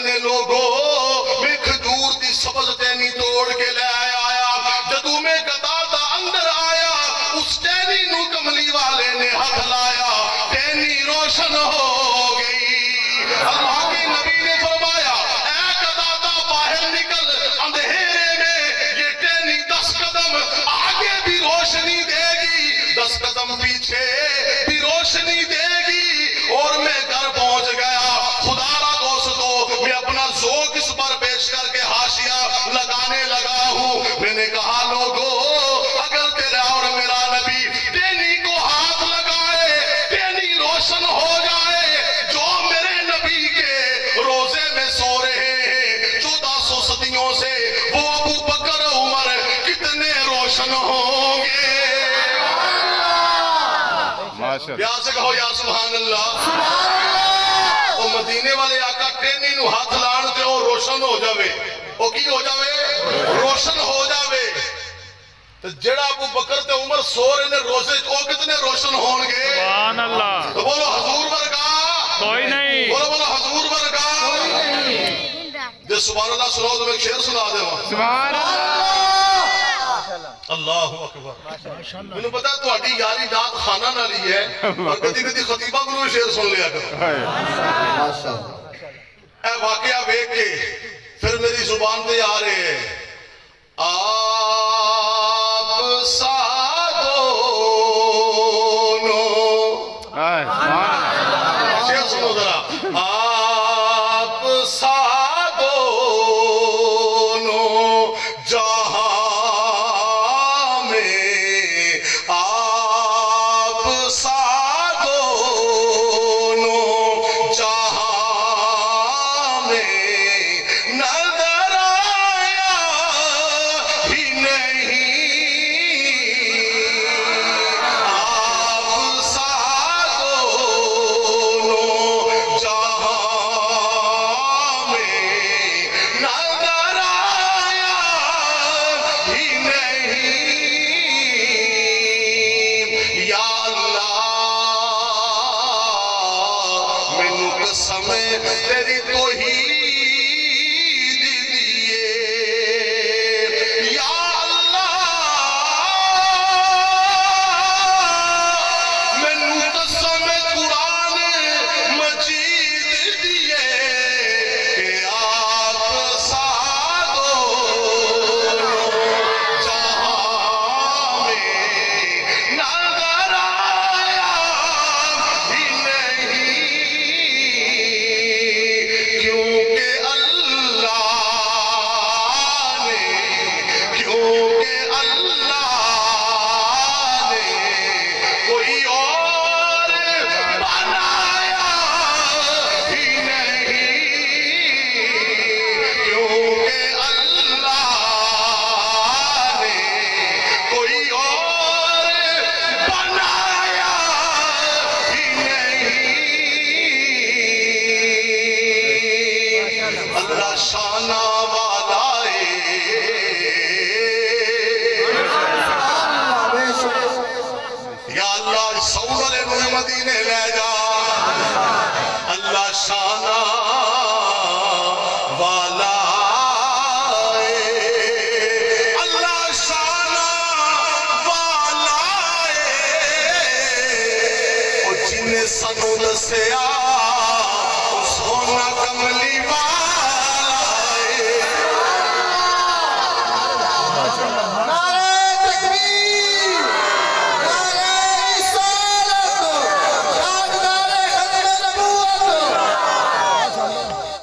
نے لوگو میں کھجور دی سبز ٹہنی توڑ کے لے آیا جدو میں قطادہ اندر آیا اس ٹہنی نو کملی والے نے ہاتھ لایا ٹہنی روشن ہو گئی اللہ کے نبی نے فرمایا اے قطادہ باہر نکل اندھیرے میں یہ ٹہنی 10 قدم آگے بھی روشنی دے گی 10 قدم پیچھے بھی روشنی دے گی اور میں گھر پہنچ گیا خدا را دوستو میں اپنا ذوق اس پر پیش کر کے حاشیہ لگانے لگا ہوں میں نے کہا لوگو اگر تیرا اور میرا نبی ٹہنی کو ہاتھ لگائے ٹہنی روشن ہو جائے جو میرے نبی کے روزے میں سو رہے ہیں 1400 صدیوں سے وہ ابو بکر عمر کتنے روشن ہوں گے پیار سے کہو یا سبحان اللہ وہ مدینے والے آقا ٹہنی نو ہاتھ لان تے وہ روشن ہو جاوے وہ کی ہو جاوے روشن ہو جاوے تو جڑا ابو بکر تے عمر سو رہے نے روزے وہ کتنے روشن ہون گے سبحان اللہ تو بولو حضور ورگا کوئی نہیں بولو حضور ورگا جس سبحان اللہ سناؤ تو میں ایک شعر سنا دے وہاں سبحان اللہ اکبر میں نے پتا تو اٹھی یاری نات خانہ نہ لی ہے اور کدی کدی خطیبہ کو شعر سن لیا کرو اے واقعہ بیک کے پھر میری زبان پہ آ رہے ہیں آپ سادونو شعر سنو ذرا آپ سادونو جہاں میں آپ سادونو جہاں میں نظر آیا ہی نہیں آپ سادونو جہاں میں نظر آیا ہی نہیں یا اللہ مینوں قسم تیری توحید دیئے یا اللہ مینوں قسم قرآن مجید دیئے کہ آپ سادونو جہاں میں نظر آیا ہی نہیں کیونکہ اللہ نے کوئی اور بنایا ہی نہیں کیونکہ اللہ نے کوئی اور بنایا ہی نہیں اللہ شانہ والا یا اللہ سعود علیہ انہیں مدینے لے جا اللہ شانہ والا اللہ شانہ والا اور جنہیں سنو دسیا